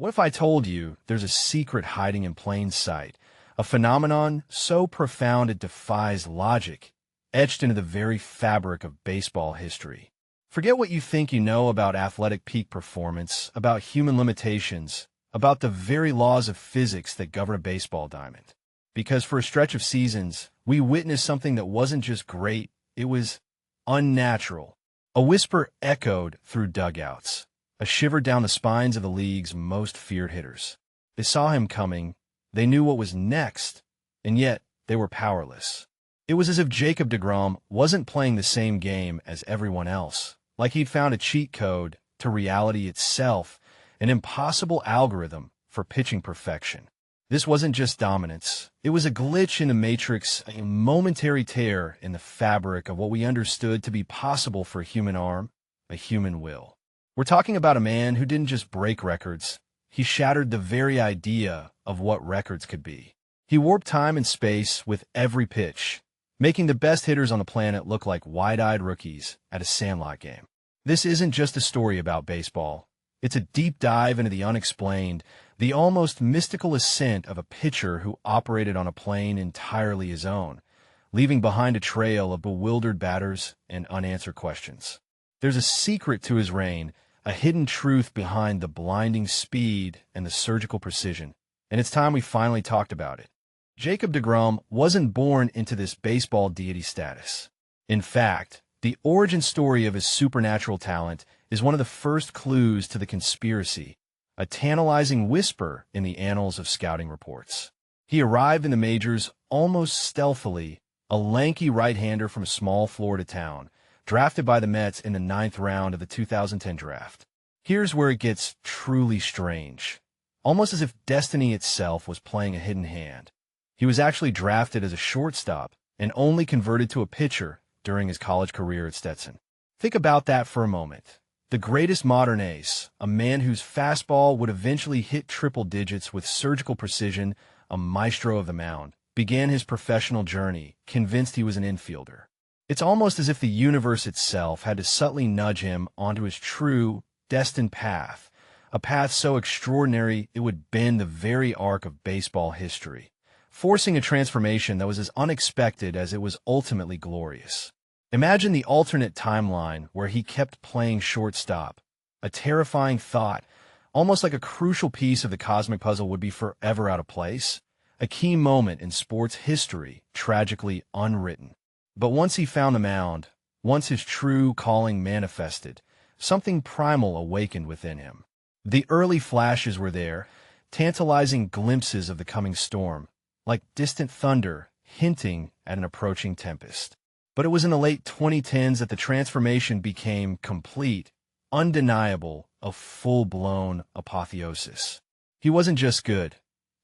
What if I told you there's a secret hiding in plain sight, a phenomenon so profound it defies logic, etched into the very fabric of baseball history? Forget what you think you know about athletic peak performance, about human limitations, about the very laws of physics that govern a baseball diamond. Because for a stretch of seasons, we witnessed something that wasn't just great, it was unnatural. A whisper echoed through dugouts, a shiver down the spines of the league's most feared hitters. They saw him coming, they knew what was next, and yet they were powerless. It was as if Jacob deGrom wasn't playing the same game as everyone else, like he'd found a cheat code to reality itself, an impossible algorithm for pitching perfection. This wasn't just dominance. It was a glitch in the matrix, a momentary tear in the fabric of what we understood to be possible for a human arm, a human will. We're talking about a man who didn't just break records. He shattered the very idea of what records could be. He warped time and space with every pitch, making the best hitters on the planet look like wide-eyed rookies at a Sandlot game. This isn't just a story about baseball. It's a deep dive into the unexplained, the almost mystical ascent of a pitcher who operated on a plane entirely his own, leaving behind a trail of bewildered batters and unanswered questions. There's a secret to his reign, a hidden truth behind the blinding speed and the surgical precision, and it's time we finally talked about it. Jacob deGrom wasn't born into this baseball deity status. In fact, the origin story of his supernatural talent is one of the first clues to the conspiracy, a tantalizing whisper in the annals of scouting reports. He arrived in the majors almost stealthily, a lanky right-hander from a small Florida town, drafted by the Mets in the 9th round of the 2010 draft. Here's where it gets truly strange, almost as if destiny itself was playing a hidden hand. He was actually drafted as a shortstop and only converted to a pitcher during his college career at Stetson. Think about that for a moment. The greatest modern ace, a man whose fastball would eventually hit triple digits with surgical precision, a maestro of the mound, began his professional journey, convinced he was an infielder. It's almost as if the universe itself had to subtly nudge him onto his true, destined path, a path so extraordinary it would bend the very arc of baseball history, forcing a transformation that was as unexpected as it was ultimately glorious. Imagine the alternate timeline where he kept playing shortstop. A terrifying thought, almost like a crucial piece of the cosmic puzzle would be forever out of place, a key moment in sports history, tragically unwritten. But once he found the mound, once his true calling manifested, something primal awakened within him. The early flashes were there, tantalizing glimpses of the coming storm, like distant thunder hinting at an approaching tempest. But it was in the late 2010s that the transformation became complete, undeniable, a full-blown apotheosis. He wasn't just good.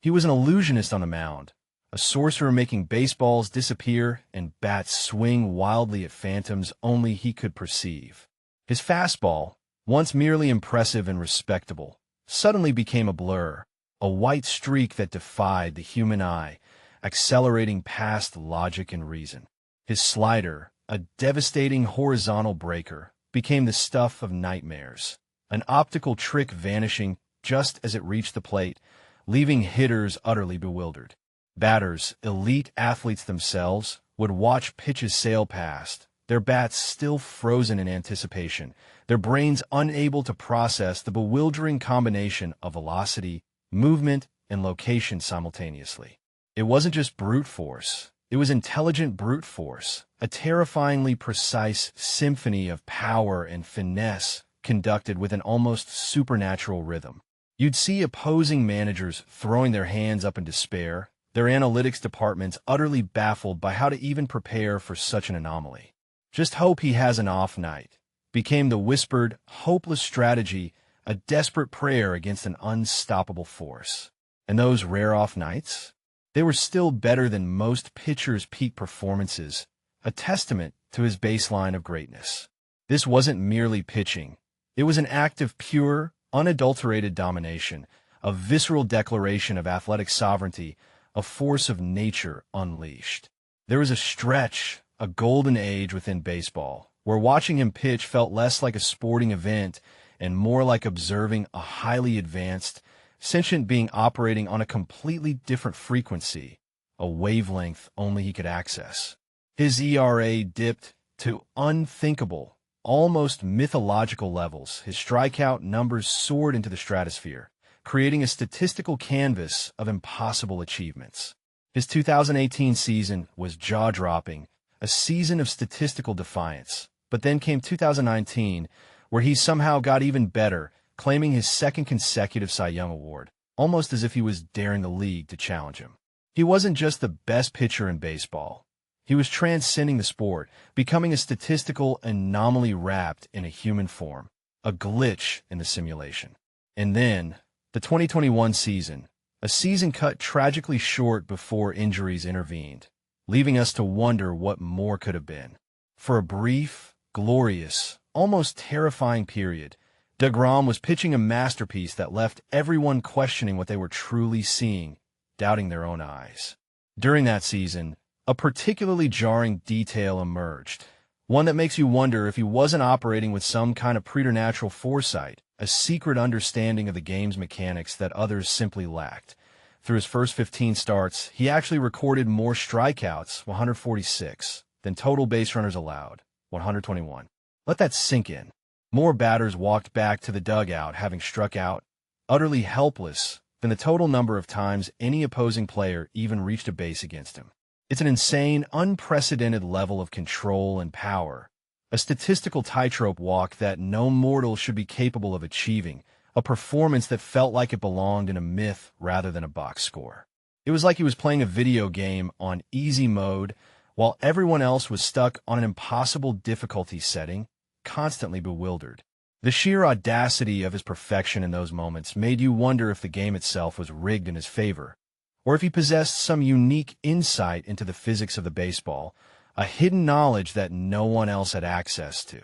He was an illusionist on the mound, a sorcerer making baseballs disappear and bats swing wildly at phantoms only he could perceive. His fastball, once merely impressive and respectable, suddenly became a blur, a white streak that defied the human eye, accelerating past logic and reason. His slider, a devastating horizontal breaker, became the stuff of nightmares, an optical trick vanishing just as it reached the plate, leaving hitters utterly bewildered. Batters, elite athletes themselves, would watch pitches sail past, their bats still frozen in anticipation, their brains unable to process the bewildering combination of velocity, movement, and location simultaneously. It wasn't just brute force. It was intelligent brute force, a terrifyingly precise symphony of power and finesse conducted with an almost supernatural rhythm. You'd see opposing managers throwing their hands up in despair, their analytics departments utterly baffled by how to even prepare for such an anomaly. Just hope he has an off night became the whispered, hopeless strategy, a desperate prayer against an unstoppable force. And those rare off nights? They were still better than most pitchers' peak performances, a testament to his baseline of greatness. This wasn't merely pitching. It was an act of pure, unadulterated domination, a visceral declaration of athletic sovereignty, a force of nature unleashed. There was a stretch, a golden age within baseball, where watching him pitch felt less like a sporting event and more like observing a highly advanced, sentient being operating on a completely different frequency, a wavelength only he could access. His ERA dipped to unthinkable, almost mythological levels. His strikeout numbers soared into the stratosphere, creating a statistical canvas of impossible achievements. His 2018 season was jaw-dropping, a season of statistical defiance. But then came 2019, where he somehow got even better, claiming his second consecutive Cy Young Award, almost as if he was daring the league to challenge him. He wasn't just the best pitcher in baseball. He was transcending the sport, becoming a statistical anomaly wrapped in a human form, a glitch in the simulation. And then, the 2021 season, a season cut tragically short before injuries intervened, leaving us to wonder what more could have been. For a brief, glorious, almost terrifying period, deGrom was pitching a masterpiece that left everyone questioning what they were truly seeing, doubting their own eyes. During that season, a particularly jarring detail emerged, one that makes you wonder if he wasn't operating with some kind of preternatural foresight, a secret understanding of the game's mechanics that others simply lacked. Through his first 15 starts, he actually recorded more strikeouts, 146, than total base runners allowed, 121. Let that sink in. More batters walked back to the dugout having struck out, utterly helpless, than the total number of times any opposing player even reached a base against him. It's an insane, unprecedented level of control and power, a statistical tightrope walk that no mortal should be capable of achieving, a performance that felt like it belonged in a myth rather than a box score. It was like he was playing a video game on easy mode, while everyone else was stuck on an impossible difficulty setting, constantly bewildered. The sheer audacity of his perfection in those moments made you wonder if the game itself was rigged in his favor, or if he possessed some unique insight into the physics of the baseball, a hidden knowledge that no one else had access to.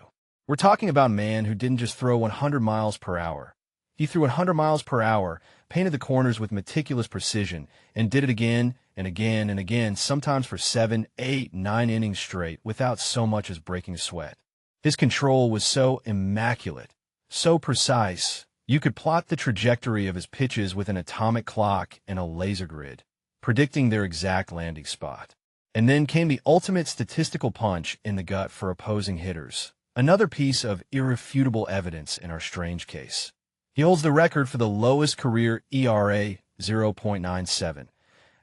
We're talking about a man who didn't just throw 100 miles per hour. He threw 100 miles per hour, painted the corners with meticulous precision, and did it again and again and again, sometimes for 7, 8, 9 innings straight, without so much as breaking a sweat. His control was so immaculate, so precise, you could plot the trajectory of his pitches with an atomic clock and a laser grid, predicting their exact landing spot. And then came the ultimate statistical punch in the gut for opposing hitters, another piece of irrefutable evidence in our strange case. He holds the record for the lowest career ERA, 0.97,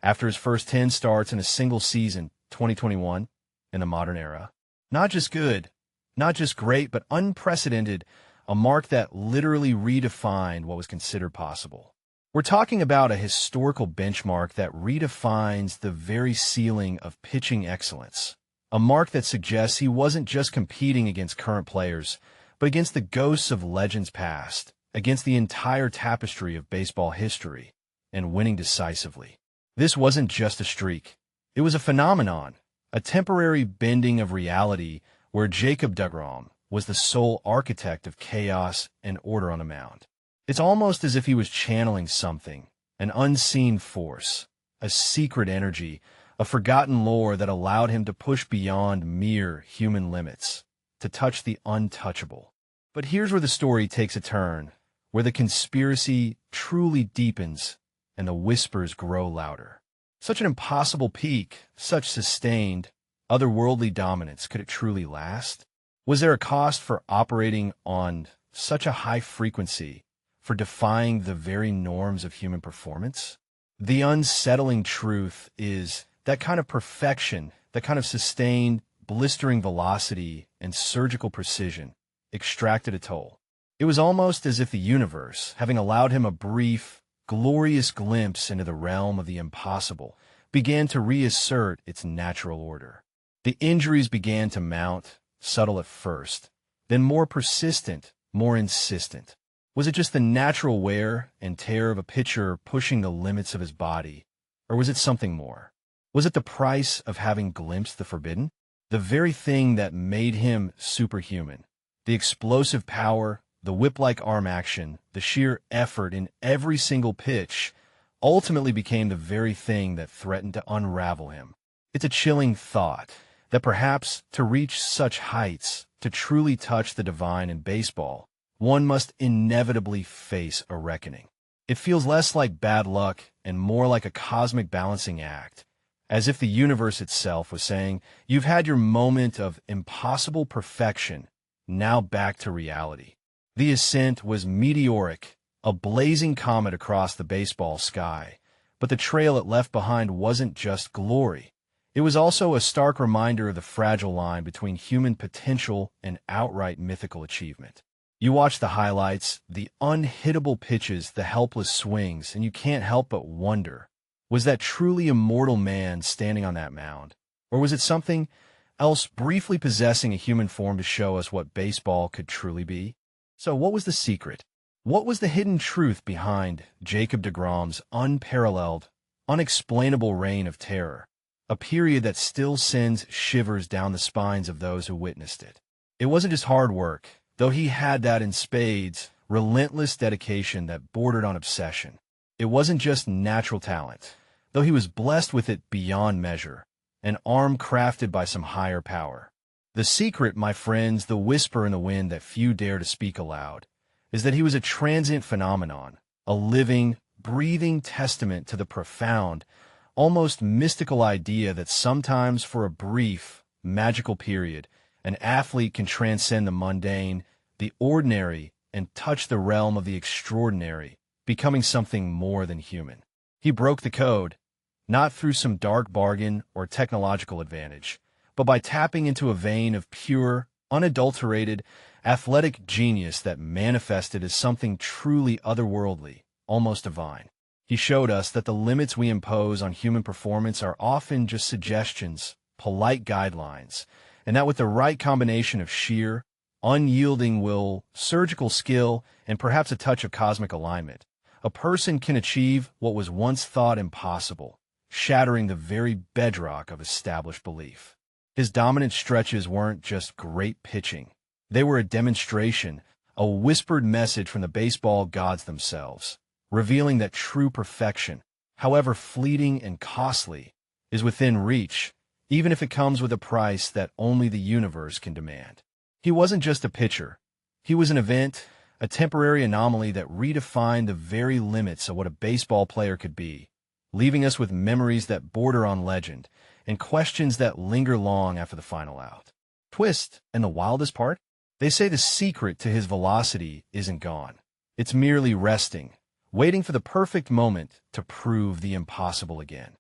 after his first 10 starts in a single season, 2021, in the modern era. Not just good, not just great, but unprecedented, a mark that literally redefined what was considered possible. We're talking about a historical benchmark that redefines the very ceiling of pitching excellence, a mark that suggests he wasn't just competing against current players, but against the ghosts of legends past, against the entire tapestry of baseball history, and winning decisively. This wasn't just a streak. It was a phenomenon, a temporary bending of reality where Jacob deGrom was the sole architect of chaos and order on the mound. It's almost as if he was channeling something, an unseen force, a secret energy, a forgotten lore that allowed him to push beyond mere human limits, to touch the untouchable. But here's where the story takes a turn, where the conspiracy truly deepens and the whispers grow louder. Such an impossible peak, such sustained, otherworldly dominance, could it truly last? Was there a cost for operating on such a high frequency, for defying the very norms of human performance? The unsettling truth is that kind of perfection, that kind of sustained, blistering velocity and surgical precision, extracted a toll. It was almost as if the universe, having allowed him a brief, glorious glimpse into the realm of the impossible, began to reassert its natural order. The injuries began to mount, subtle at first, then more persistent, more insistent. Was it just the natural wear and tear of a pitcher pushing the limits of his body, or was it something more? Was it the price of having glimpsed the forbidden? The very thing that made him superhuman, the explosive power, the whip-like arm action, the sheer effort in every single pitch, ultimately became the very thing that threatened to unravel him. It's a chilling thought that perhaps to reach such heights, to truly touch the divine in baseball, one must inevitably face a reckoning. It feels less like bad luck and more like a cosmic balancing act, as if the universe itself was saying, "You've had your moment of impossible perfection, now back to reality." The ascent was meteoric, a blazing comet across the baseball sky, but the trail it left behind wasn't just glory. It was also a stark reminder of the fragile line between human potential and outright mythical achievement. You watch the highlights, the unhittable pitches, the helpless swings, and you can't help but wonder, was that truly immortal man standing on that mound? Or was it something else briefly possessing a human form to show us what baseball could truly be? So what was the secret? What was the hidden truth behind Jacob deGrom's unparalleled, unexplainable reign of terror? A period that still sends shivers down the spines of those who witnessed it. It wasn't just hard work, though he had that in spades, relentless dedication that bordered on obsession. It wasn't just natural talent, though he was blessed with it beyond measure, an arm crafted by some higher power. The secret, my friends, the whisper in the wind that few dare to speak aloud, is that he was a transient phenomenon, a living, breathing testament to the profound, almost mystical idea that sometimes for a brief, magical period, an athlete can transcend the mundane, the ordinary, and touch the realm of the extraordinary, becoming something more than human. He broke the code, not through some dark bargain or technological advantage, but by tapping into a vein of pure, unadulterated, athletic genius that manifested as something truly otherworldly, almost divine. He showed us that the limits we impose on human performance are often just suggestions, polite guidelines, and that with the right combination of sheer, unyielding will, surgical skill, and perhaps a touch of cosmic alignment, a person can achieve what was once thought impossible, shattering the very bedrock of established belief. His dominant stretches weren't just great pitching. They were a demonstration, a whispered message from the baseball gods themselves, revealing that true perfection, however fleeting and costly, is within reach, even if it comes with a price that only the universe can demand. He wasn't just a pitcher. He was an event, a temporary anomaly that redefined the very limits of what a baseball player could be, leaving us with memories that border on legend and questions that linger long after the final out. Twist, and the wildest part? They say the secret to his velocity isn't gone. It's merely resting, waiting for the perfect moment to prove the impossible again.